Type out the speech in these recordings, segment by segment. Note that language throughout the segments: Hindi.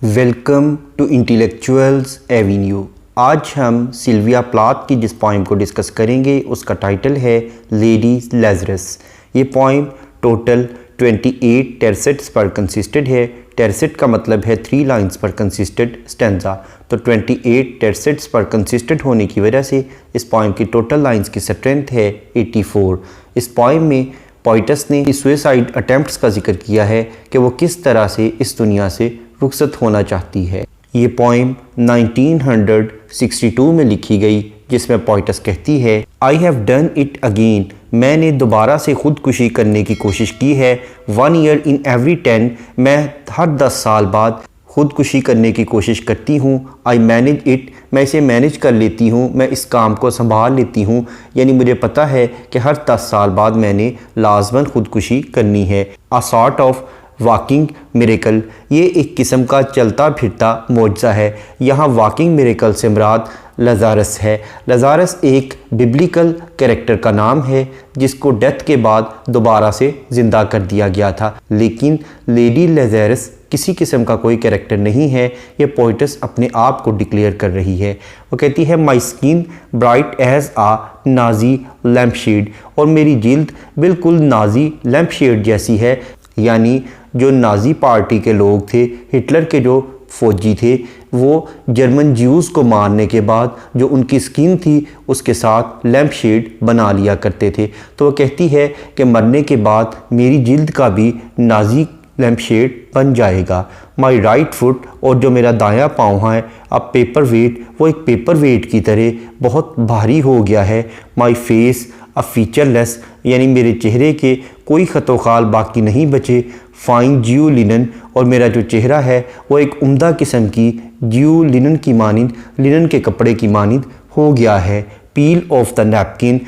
Welcome to intellectuals Avenue. आज हम सिल्विया प्लाथ की जिस पोइम को डिस्कस करेंगे उसका टाइटल है लेडी लेज़रस। ये पोइम टोटल 28 टेरसेट्स पर कंसिस्टेड है। टेरसेट का मतलब है 3 लाइंस पर कंसिस्टेड स्टेंजा। तो 28 टेरसेट्स पर कंसिस्टेड होने की वजह से इस पोइम की टोटल लाइंस की स्ट्रेंथ है 84। इस पोइम में पोइटस ने सुसाइड अटेम्प्ट्स का जिक्र किया है कि वो किस तरह से इस दुनिया से रुखसत होना चाहती है। ये पोइम 1962 में लिखी गई, जिसमें पोइटस कहती है I have done it again, मैंने दोबारा से ख़ुदकुशी करने की कोशिश की है। 1 ईयर इन एवरी 10, मैं हर 10 साल बाद ख़ुदकुशी करने की कोशिश करती हूँ। आई मैनेज इट, मैं इसे मैनेज कर लेती हूँ, मैं इस काम को संभाल लेती हूँ। यानी मुझे पता है कि हर 10 साल बाद मैंने लाजमन ख़ुदकुशी करनी है। A sort of walking miracle, ये एक किस्म का चलता फिरता मौजज़ा है। यहाँ वॉकिंग मिरेकल से मुराद लज़ारस है। लज़ारस एक बिब्लिकल कैरेक्टर का नाम है जिसको डेथ के बाद दोबारा से ज़िंदा कर दिया गया था। लेकिन लेडी लेज़रस किसी किस्म का कोई कैरेक्टर नहीं है, ये पोइटस अपने आप को डिक्लेयर कर रही है। वो कहती है my skin bright as a Nazi lampshade, और मेरी जिल्द बिल्कुल नाजी लैम्पशेड जैसी है। यानी जो नाजी पार्टी के लोग थे, हिटलर के जो फौजी थे, वो जर्मन ज्यूज़ को मारने के बाद जो उनकी स्किन थी उसके साथ लैम्प शेड बना लिया करते थे। तो वो कहती है कि मरने के बाद मेरी जिल्द का भी नाजी लैम्प शेड बन जाएगा। माई राइट फुट, और जो मेरा दायां पाँव है, अब पेपर वेट, वो एक पेपर वेट की तरह बहुत भारी हो गया है। माई फेस अ फीचरलेस, यानी मेरे चेहरे के कोई खतोखाल बाकी नहीं बचे। फाइन ज्यू लिनन, और मेरा जो चेहरा है वो एक उम्दा किस्म की ज्यू लिनन की मानिंद, लिनन के कपड़े की मानिंद हो गया है। पील ऑफ द नैपकिन,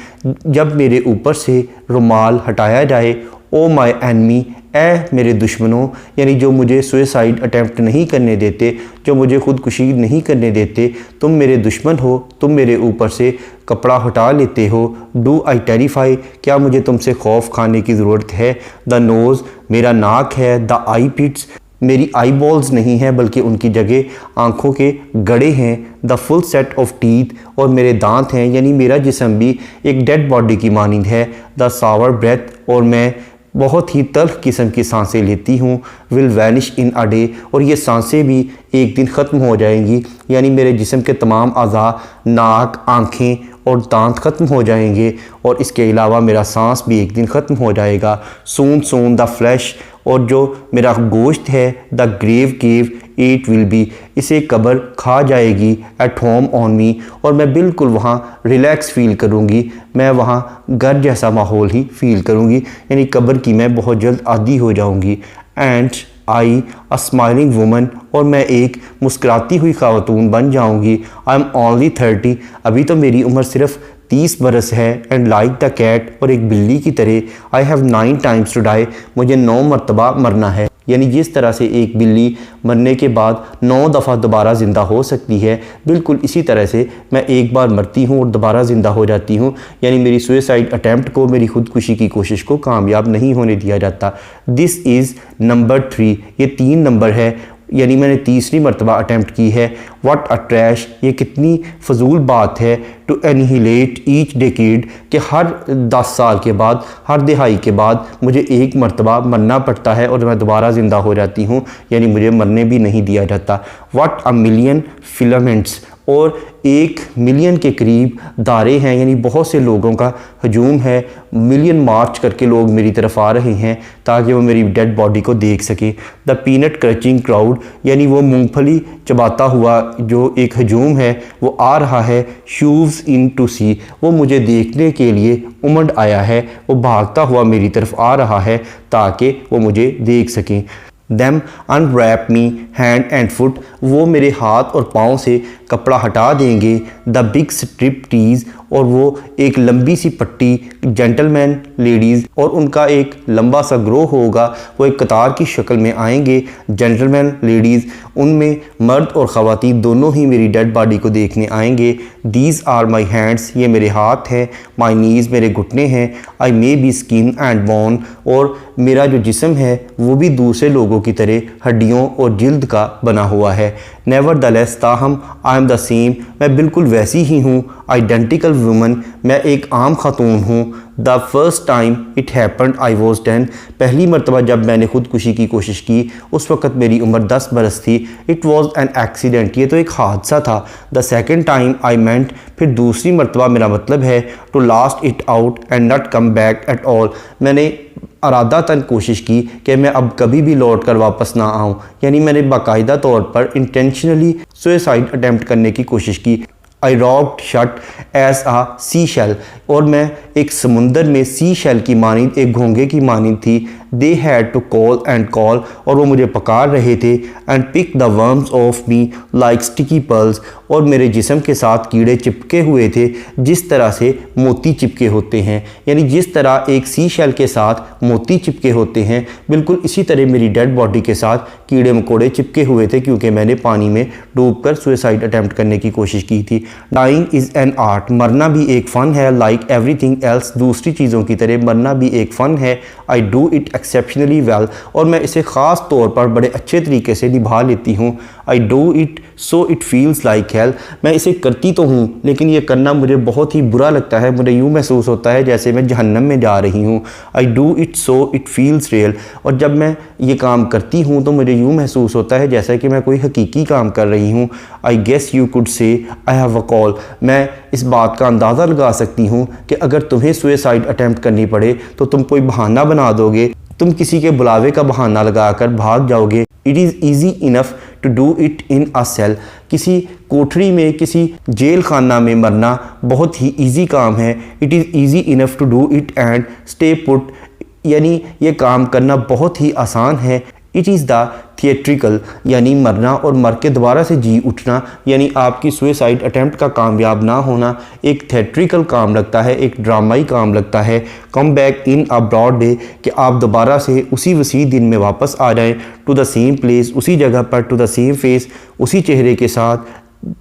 जब मेरे ऊपर से रुमाल हटाया जाए। ओ माई एनमी, ए मेरे दुश्मनों, यानी जो मुझे सुसाइड अटैम्प्ट नहीं करने देते, जो मुझे ख़ुदकुशी नहीं करने देते, तुम मेरे दुश्मन हो, तुम मेरे ऊपर से कपड़ा हटा लेते हो। डू आई टेरिफाई, क्या मुझे तुमसे खौफ खाने की ज़रूरत है। द नोज़, मेरा नाक है। द आई पिट्स, मेरी आई बॉल्स नहीं है बल्कि उनकी जगह आँखों के गड़े हैं। The full set of teeth, और मेरे दांत हैं, यानी मेरा जिस्म भी एक डेड बॉडी की मानिंद है। द सावर ब्रेथ, और मैं बहुत ही तल्ख किस्म की सांसें लेती हूँ। Will vanish in a day, और ये सांसें भी एक दिन ख़त्म हो जाएंगी। यानी मेरे जिस्म के तमाम अज़ा, नाक, आँखें और दांत ख़त्म हो जाएंगे, और इसके अलावा मेरा सांस भी एक दिन ख़त्म हो जाएगा। सून सून द फ्लैश, और जो मेरा गोश्त है, the grave cave it will be, इसे कब्र खा जाएगी। एट होम ऑन मी, और मैं बिल्कुल वहाँ रिलैक्स फ़ील करूँगी, मैं वहाँ घर जैसा माहौल ही फ़ील करूँगी, यानी कब्र की मैं बहुत जल्द आदी हो जाऊँगी। And I a smiling woman, और मैं एक मुस्कुराती हुई खातून बन जाऊँगी। आई एम ओनली 30, अभी तो मेरी उम्र सिर्फ़ 30 बरस है। एंड लाइक द कैट, और एक बिल्ली की तरह। I have 9 times to die, मुझे 9 मरतबा मरना है। यानी जिस तरह से एक बिल्ली मरने के बाद 9 दफ़ा दोबारा ज़िंदा हो सकती है, बिल्कुल इसी तरह से मैं एक बार मरती हूँ और दोबारा ज़िंदा हो जाती हूँ। यानी मेरी सुसाइड अटैम्प्ट को, मेरी ख़ुदकुशी की कोशिश को कामयाब नहीं होने दिया जाता। दिस इज़ नंबर 3, ये 3 नंबर है, यानी मैंने तीसरी मरतबा अटैम्प्ट की है। व्हाट अ ट्रैश, ये कितनी फजूल बात है। टू एनिहिलेट ईच डेकेड, कि हर 10 साल के बाद, हर दिहाई के बाद मुझे एक मरतबा मरना पड़ता है और मैं दोबारा ज़िंदा हो जाती हूँ, यानी मुझे मरने भी नहीं दिया जाता। व्हाट अ मिलियन फिलामेंट्स, और 1 मिलियन के करीब दारे हैं, यानी बहुत से लोगों का हजूम है। मिलियन मार्च करके लोग मेरी तरफ आ रहे हैं ताकि वो मेरी डेड बॉडी को देख सकें। द पीनट क्रचिंग क्राउड, यानी वो मूंगफली चबाता हुआ जो एक हजूम है वो आ रहा है। शूव्स इन टू सी, वो मुझे देखने के लिए उमड़ आया है, वो भागता हुआ मेरी तरफ आ रहा है ताकि वो मुझे देख सकें। Them unwrap me hand and foot, वो मेरे हाथ और पाँव से कपड़ा हटा देंगे, द बिग स्ट्रिप टीज, और वो एक लंबी सी पट्टी, जेंटलमैन लेडीज़, और उनका एक लंबा सा ग्रोह होगा, वो एक कतार की शक्ल में आएंगे, जेंटलमैन लेडीज़, उनमें मर्द और ख़वातीन दोनों ही मेरी डेड बॉडी को देखने आएंगे। दीज आर माई हैंड्स, ये मेरे हाथ हैं, माई नीज़, मेरे घुटने हैं, I may be skin and bone, और मेरा जो जिस्म है वो भी दूसरे लोगों की तरह हड्डियों और जिल्द का बना हुआ है। नेवर द लेस, ताहम, आई एम द सेम, मैं बिल्कुल वैसी ही हूँ, आइडेंटिकल वुमन, मैं एक आम खातून हूँ। The first time it happened I was 10, पहली मरतबा जब मैंने खुदकुशी की कोशिश की उस वक़्त मेरी उम्र 10 बरस थी। इट वॉज एन एक्सीडेंट, ये तो एक हादसा था। The second time I meant, फिर दूसरी मरतबा मेरा मतलब है to last it out and not come back at all, मैंने अरादातन कोशिश की कि मैं अब कभी भी लौट कर वापस ना आऊँ, यानी मैंने बाकायदा तौर पर इंटेंशनली सुसाइड अटैम्प्ट करने की कोशिश की। आई रॉब्ड शट एज आ सी शेल, और मैं एक समुंदर में सी शेल की मानिंद, एक घोंगे की मानिंद थी। They had to call and call, और वो मुझे पकार रहे थे। And pick the worms off me like sticky pearls, और मेरे जिस्म के साथ कीड़े चिपके हुए थे जिस तरह से मोती चिपके होते हैं, यानी जिस तरह एक सी शेल के साथ मोती चिपके होते हैं, बिल्कुल इसी तरह मेरी डेड बॉडी के साथ कीड़े मकोड़े चिपके हुए थे, क्योंकि मैंने पानी में डूबकर सुसाइड अटैम्प्ट करने की कोशिश की थी। डाइंग इज़ एन आर्ट, मरना भी एक फ़न है, लाइक एवरीथिंग एल्स, दूसरी चीज़ों की तरह मरना भी एक फ़न है। I do it exceptionally well, और मैं इसे ख़ास तौर पर बड़े अच्छे तरीके से निभा लेती हूँ। I do it so it feels like hell, मैं इसे करती तो हूँ लेकिन ये करना मुझे बहुत ही बुरा लगता है, मुझे यूँ महसूस होता है जैसे मैं जहन्नम में जा रही हूँ। I do it so it feels real, और जब मैं ये काम करती हूँ तो मुझे यूँ महसूस होता है जैसा कि मैं कोई हकीकी काम कर रही हूँ। I guess you could say I have a call, मैं इस बात का अंदाज़ा लगा सकती हूँ कि अगर तुम्हें सुसाइड अटैम्प्ट करनी पड़े तो तुम कोई बहाना बना दोगे, तुम किसी के बुलावे का बहाना लगाकर भाग जाओगे। It is easy enough to do it in a cell, किसी कोठरी में, किसी जेल खाना में मरना बहुत ही ईजी काम है। It is easy enough to do it and stay put, यानी ये काम करना बहुत ही आसान है। इट इज़ द थिएट्रिकल, यानी मरना और मर के दोबारा से जी उठना, यानी आपकी सुसाइड अटैम्प्ट का कामयाब ना होना एक थिएट्रिकल काम लगता है, एक ड्रामाई काम लगता है। Come back in a broad day, कि आप दोबारा से उसी वसी दिन में वापस आ जाएं। टू द सेम प्लेस, उसी जगह पर, टू द सेम फेस, उसी चेहरे के साथ,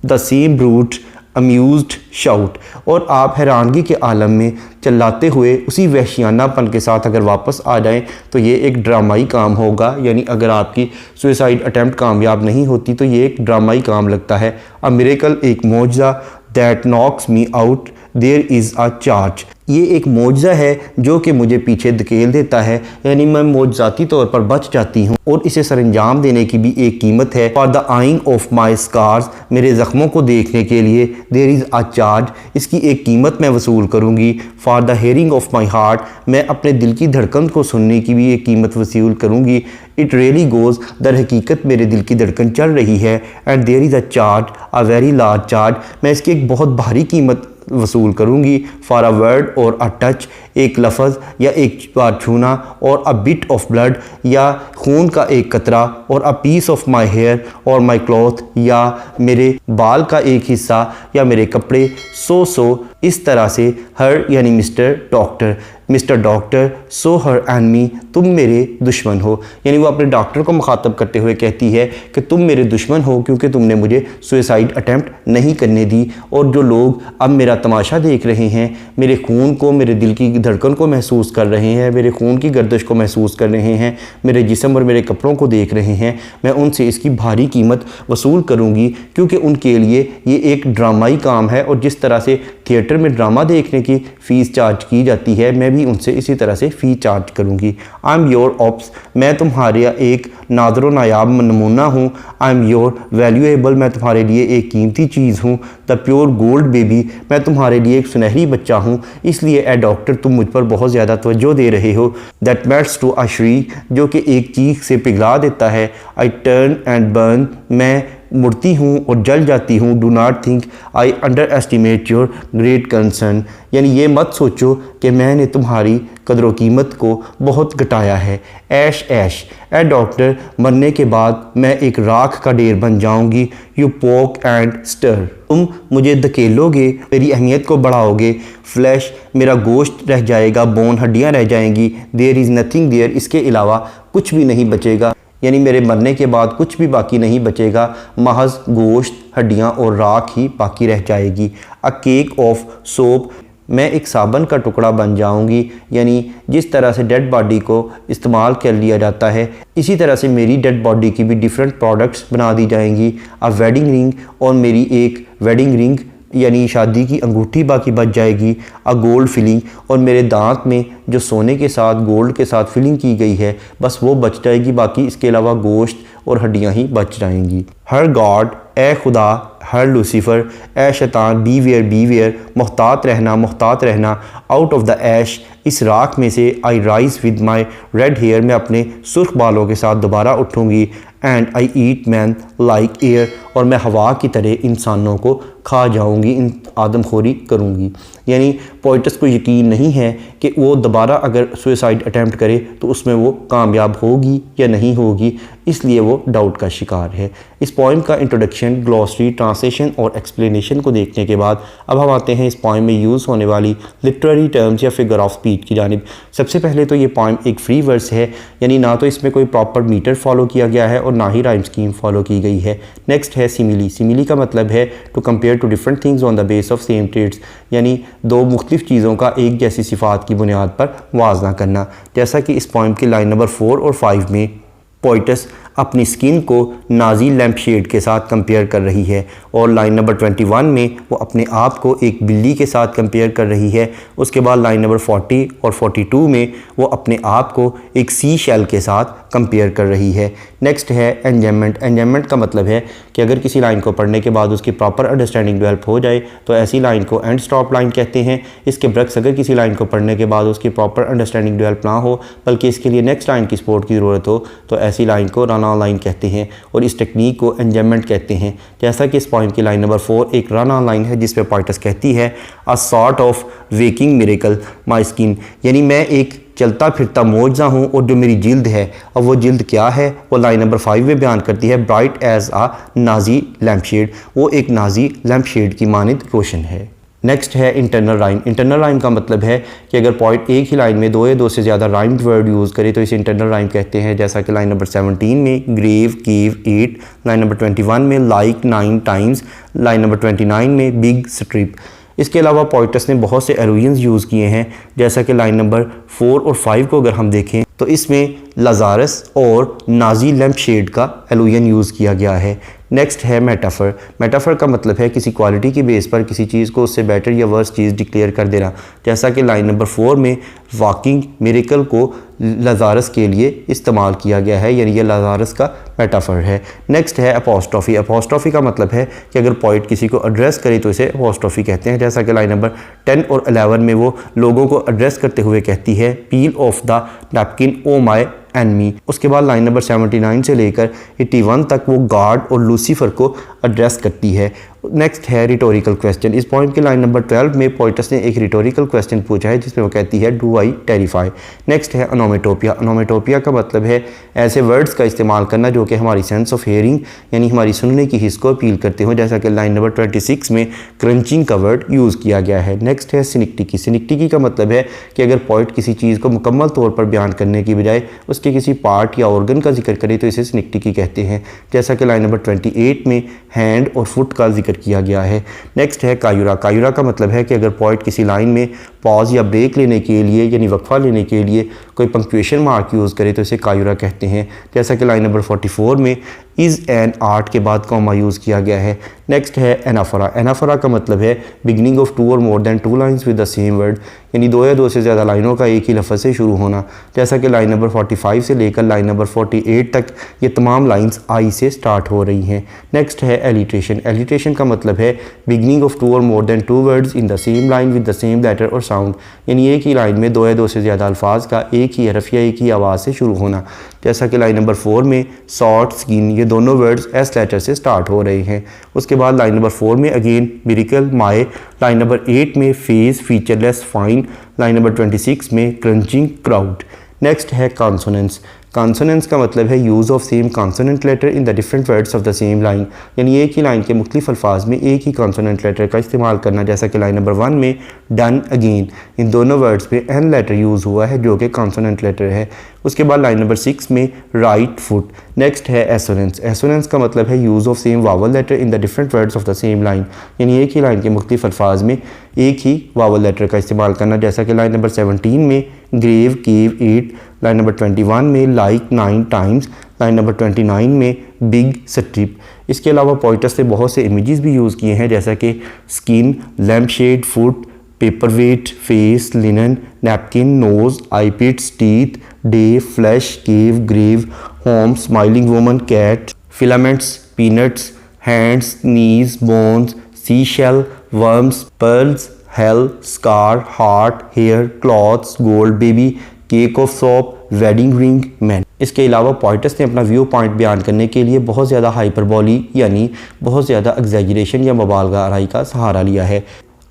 the same brute amused shout, और आप हैरानगी के आलम में चिल्लाते हुए उसी वहशियानापन के साथ अगर वापस आ जाएं तो ये एक ड्रामाई काम होगा, यानी अगर आपकी सुसाइड अटैम्प्ट कामयाब नहीं होती तो ये एक ड्रामाई काम लगता है। अ मिरेकल, एक मौजज़ा, that knocks me out, there is a charge, ये एक मौजज़ा है जो कि मुझे पीछे धकेल देता है, यानी मैं मौजज़ाती तौर पर बच जाती हूँ, और इसे सरंजाम देने की भी एक कीमत है। For the eyeing of my scars, मेरे ज़ख्मों को देखने के लिए, देयर इज़ अ चार्ज, इसकी एक कीमत मैं वसूल करूँगी। For the hearing of my heart, मैं अपने दिल की धड़कन को सुनने की भी एक कीमत वसूल करूँगी। इट रियली गोज़, दर हकीकत मेरे दिल की धड़कन चल रही है। And there is a charge, a very large charge, मैं इसकी एक बहुत भारी कीमत वसूल करूँगी। फॉर अ वर्ड और अ टच, एक लफ्ज़ या एक बार छूना, और अ बिट ऑफ ब्लड, या खून का एक कतरा, और a piece of my hair और माई क्लॉथ, या मेरे बाल का एक हिस्सा, या मेरे कपड़े। सो इस तरह से, हर यानी mister doctor, so her and me, तुम मेरे दुश्मन हो, यानी वो अपने डॉक्टर को मुखातब करते हुए कहती है कि तुम मेरे दुश्मन हो क्योंकि तुमने मुझे सुसाइड अटैम्प्ट नहीं करने दी। और जो लोग अब मेरा तमाशा देख रहे हैं, मेरे खून को, मेरे दिल की धड़कन को महसूस कर रहे हैं, मेरे खून की गर्दिश को महसूस कर रहे हैं, मेरे जिस्म और मेरे कपड़ों को देख रहे हैं, मैं उनसे इसकी भारी कीमत वसूल करूँगी, क्योंकि उनके लिए ये एक ड्रामाई काम है। और जिस तरह से थिएटर में ड्रामा देखने की फ़ीस चार्ज की जाती है, मैं भी उनसे इसी तरह से फ़ीस चार्ज करूँगी। आई एम योर ऑप्स, मैं तुम्हारे एक नादरो नायाब नमूना हूँ। आई एम योर वैल्यूएबल, मैं तुम्हारे लिए एक कीमती चीज़ हूँ। द प्योर गोल्ड बेबी, मैं तुम्हारे लिए एक सुनहरी बच्चा हूँ, इसलिए ए डॉक्टर तुम मुझ पर बहुत ज़्यादा तवज्जो दे रहे हो। दैट मेल्ट्स टू अ श्रीक, जो कि एक चीख से पिघला देता है। आई टर्न एंड बर्न, मैं मुड़ती हूँ और जल जाती हूँ। Do not think I under estimate your great concern, यानी ये मत सोचो कि मैंने तुम्हारी कदर कीमत को बहुत घटाया है। ऐश ऐश ए डॉक्टर, मरने के बाद मैं एक राख का ढेर बन जाऊंगी। यू पोक एंड स्टर, तुम मुझे धकेलोगे, मेरी अहमियत को बढ़ाओगे। फ्लैश, मेरा गोश्त रह जाएगा, बोन हड्डियाँ रह जाएंगी। देयर इज़ नथिंग देयर, इसके अलावा कुछ भी नहीं बचेगा, यानी मेरे मरने के बाद कुछ भी बाकी नहीं बचेगा, महज गोश्त, हड्डियाँ और राख ही बाकी रह जाएगी। अ केक ऑफ सोप, मैं एक साबन का टुकड़ा बन जाऊंगी, यानी जिस तरह से डेड बॉडी को इस्तेमाल कर लिया जाता है इसी तरह से मेरी डेड बॉडी की भी डिफरेंट प्रोडक्ट्स बना दी जाएंगी। अ वेडिंग रिंग, और मेरी एक वेडिंग रिंग यानी शादी की अंगूठी बाकी बच जाएगी। अ गोल्ड फिलिंग, और मेरे दांत में जो सोने के साथ गोल्ड के साथ फिलिंग की गई है बस वो बच जाएगी, बाकी इसके अलावा गोश्त और हड्डियां ही बच जाएंगी। हर गॉड, ए खुदा, हर लूसीफर, ए शैतान, बी वेयर, मुहतात रहना। आउट ऑफ द ऐश, इस राख में से। I rise with my red hair, मैं अपने सुर्ख बालों के साथ दोबारा उठूँगी। And I eat man like air, और मैं हवा की तरह इंसानों को खा जाऊँगी, इन आदमखोरी करूँगी। यानी पोइटस को यकीन नहीं है कि वो दोबारा अगर सुसाइड अटैम्प्ट करे तो उसमें वो कामयाब होगी या नहीं होगी, इसलिए वो डाउट का शिकार है। इस पोइम का इंट्रोडक्शन, ग्लॉसरी, ट्रांसलेशन और एक्सप्लेनेशन को देखने के बाद अब हम आते हैं इस पोइम में यूज़ होने वाली लिटरेरी टर्म्स या फिगर ऑफ स्पीच की जानिब। सबसे पहले तो ये पोइम एक फ्री वर्स है, यानी ना तो इसमें कोई प्रॉपर मीटर फॉलो किया गया है और ना ही राइम स्कीम फॉलो की गई है। नेक्स्ट है सिमिली। सिमिली का मतलब है to compare two different things on the base of same traits, यानी दो मुख्तलिफ चीज़ों का एक जैसी सिफात की बुनियाद पर वाजना करना। जैसा कि इस पोइम की लाइन नंबर 4 और 5 में पोइटस अपनी स्किन को नाजी लैम्प शेड के साथ कंपेयर कर रही है, और लाइन नंबर 21 में वो अपने आप को एक बिल्ली के साथ कंपेयर कर रही है। उसके बाद लाइन नंबर 40 और 42 में वो अपने आप को एक सी शेल के साथ कंपेयर कर रही है। नेक्स्ट है एंजॉयमेंट। एंजॉयमेंट का मतलब है कि अगर किसी लाइन को पढ़ने के बाद उसकी प्रॉपर अंडरस्टैंडिंग डेवलप हो जाए तो ऐसी लाइन को एंड स्टॉप लाइन कहते हैं। इसके बरक्स अगर किसी लाइन को पढ़ने के बाद उसकी प्रॉपर अंडरस्टैंडिंग डेवलप ना हो बल्कि इसके लिए नेक्स्ट लाइन की सपोर्ट की ज़रूरत हो तो ऐसी लाइन को रन ऑन लाइन कहते हैं, और इस टेक्निक को एंजॉयमेंट कहते हैं। जैसा कि इस पॉइंट की लाइन नंबर 4 एक रन ऑन लाइन है जिसमें पोइटस कहती है a sort of waking miracle my skin, यानी मैं एक चलता फिरता मौजा हूँ और जो मेरी जिल्द है, अब वो जिल्द क्या है वो लाइन नंबर 5 में बयान करती है। Bright as a Nazi lamp shade, वो एक नाजी लैम्प शेड की मानिंद रोशन है। नेक्स्ट है इंटरनल राइम। इंटरनल राइम का मतलब है कि अगर पॉइंट एक ही लाइन में दो या दो से ज़्यादा राइम्ड वर्ड यूज़ करे तो इसे इंटरनल राइम कहते हैं। जैसा कि लाइन नंबर 17 में ग्रेव, कीव, ईट, लाइन नंबर 21 में लाइक 9 टाइम्स, लाइन नंबर 29 में बिग स्ट्रिप। इसके अलावा पोइटस ने बहुत से एलुजन्स यूज़ किए हैं, जैसा कि लाइन नंबर 4 और 5 को अगर हम देखें तो इसमें लाजारस और नाजी लैम्प शेड का एलुजन यूज़ किया गया है। नेक्स्ट है मेटाफर। मेटाफर का मतलब है किसी क्वालिटी की बेस पर किसी चीज़ को उससे बेटर या वर्स चीज़ डिक्लेयर कर देना, जैसा कि लाइन नंबर 4 में वॉकिंग मिरेकल को लाजारस के लिए इस्तेमाल किया गया है, यानी ये लाजारस का मेटाफर है। नेक्स्ट है अपोस्ट्रोफी। अपोस्ट्रोफी का मतलब है कि अगर पोइट किसी को एड्रेस करे तो इसे अपोस्ट्रोफी कहते हैं, जैसा कि लाइन नंबर 10 और 11 में वो लोगों को एड्रेस करते हुए कहती है peel off the napkin O my enemy. उसके बाद लाइन नंबर 79 से लेकर 81 तक वो गॉड और लूसीफर को एड्रेस करती है। नेक्स्ट है रिटोरिकल क्वेश्चन। इस पॉइंट के लाइन नंबर 12 में पोइटस ने एक रिटोरिकल क्वेश्चन पूछा है जिसमें वो कहती है डू आई टेरिफाई। नेक्स्ट है ओनोमेटोपिया। ओनोमेटोपिया का मतलब है ऐसे वर्ड्स का इस्तेमाल करना जो कि हमारी सेंस ऑफ हेयरिंग यानी हमारी सुनने की हिस्स को अपील करते हो, जैसा कि लाइन नंबर 26 में क्रंचिंग का वर्ड यूज़ किया गया है। नेक्स्ट है सिनिक्टिकी। सिनिक्टिकी का मतलब है कि अगर पोइट किसी चीज़ को मुकम्मल तौर पर बयान करने की बजाय उसके किसी पार्ट या ऑर्गन का जिक्र करे तो इसे सिनिक्टिकी कहते हैं, जैसा कि लाइन नंबर 28 में हैंड और फुट का जिक्र किया गया है। नेक्स्ट है कायुरा। कायुरा का मतलब है कि अगर पोइट किसी लाइन में पॉज या ब्रेक लेने के लिए यानी वक्फा लेने के लिए कोई पंक्चुएशन मार्क यूज़ करे तो इसे कायुरा कहते हैं, जैसा कि लाइन नंबर 44 में इज़ एन आर्ट के बाद कॉमा यूज़ किया गया है। नेक्स्ट है एनाफोरा। एनाफोरा का मतलब है बिगनिंग ऑफ 2 और more than 2 lines with the same word, यानी 2 या 2 से ज़्यादा लाइनों का एक ही लफ्ज़ से शुरू होना, जैसा कि लाइन नंबर 45 से लेकर लाइन नंबर 48 तक ये तमाम लाइन्स आई से स्टार्ट हो रही हैं। नेक्स्ट है एलिट्रेशन। एलिट्रेशन का मतलब है बिगनिंग ऑफ 2 और more than 2 words in the same line with the same letter और साउंड, यानी एक ही लाइन में दो या दो से ज़्यादा अल्फाज का एक ही हरफ या एक ही आवाज़ से शुरू होना। जैसा कि लाइन नंबर 4 में सॉर्ट, स्किन, ये दोनों वर्ड्स एस लेटर से स्टार्ट हो रहे हैं। उसके बाद लाइन नंबर 4 में again miracle, may. Line number 8 में face, featureless, fine. Line number 26 में क्रंचिंग, क्राउड। नेक्स्ट है कॉन्सोनेंट्स। कॉन्सोनेंट्स का मतलब है use of same consonant letter in the different words of the same line, यानी एक ही लाइन के मुख्तलिफ अल्फाज में एक ही कॉन्सोनेंट लेटर का इस्तेमाल करना। जैसा कि लाइन नंबर 1 में डन, अगेन, इन दोनों वर्ड्स में एन लेटर यूज़ हुआ है जो कि कॉन्सोनेंट लेटर है। उसके बाद लाइन नंबर 6 में राइट फुट। नेक्स्ट है एसोनेंस। एसोनेंस का मतलब है use of same vowel letter in the different words of the same line, यानी एक ही लाइन के मुख्तलिफ अल्फाज में एक ही वावल लेटर का इस्तेमाल करना। जैसा कि लाइन नंबर 17 में ग्रेव, केव, ईट। लाइन नंबर 21 में लाइक, 9 टाइम्स। लाइन नंबर 29 में बिग, स्ट्रिप। इसके अलावा पोइटस ने बहुत से इमेजेस भी यूज़ किए हैं, जैसा कि skin, lamp shade, foot, paper weight, face, linen, napkin, nose, eyepits, teeth, day, flash, cave, grave, home, smiling woman, cat, filaments, peanuts, hands, knees, bones, sea shell, worms, pearls, hell, scar, heart, hair, clothes, gold baby, cake of soap, wedding ring, man. इसके अलावा पोइटस ने अपना व्यू पॉइंट बयान करने के लिए बहुत ज़्यादा हाइपरबोली यानी बहुत ज़्यादा एग्जैजरेशन या मुबालगा आराई का सहारा लिया है।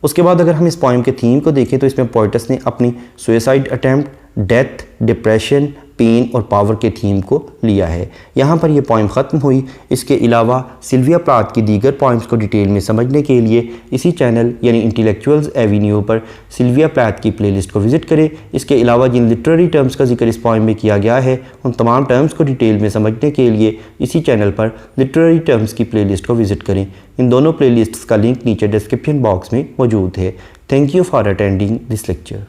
उसके बाद अगर हम इस पोइम के थीम को देखें तो इसमें पोइटस ने अपनी suicide attempt, death, depression, pain और पावर के थीम को लिया है। यहाँ पर यह पोइम ख़त्म हुई। इसके अलावा सिल्विया प्लाथ की दीगर पोइम्स को डिटेल में समझने के लिए इसी चैनल यानी इंटेलेक्चुअल्स एवेन्यू पर सिल्विया प्लाथ की प्लेलिस्ट को विज़िट करें। इसके अलावा जिन लिटरेरी टर्म्स का जिक्र इस पोइम में किया गया है उन तमाम टर्म्स को डिटेल में समझने के लिए इसी चैनल पर लिटरेरी टर्म्स की प्लेलिस्ट को विज़िट करें। इन दोनों प्लेलिस्ट्स का लिंक नीचे डिस्क्रिप्शन बॉक्स में मौजूद है। Thank you for attending this lecture.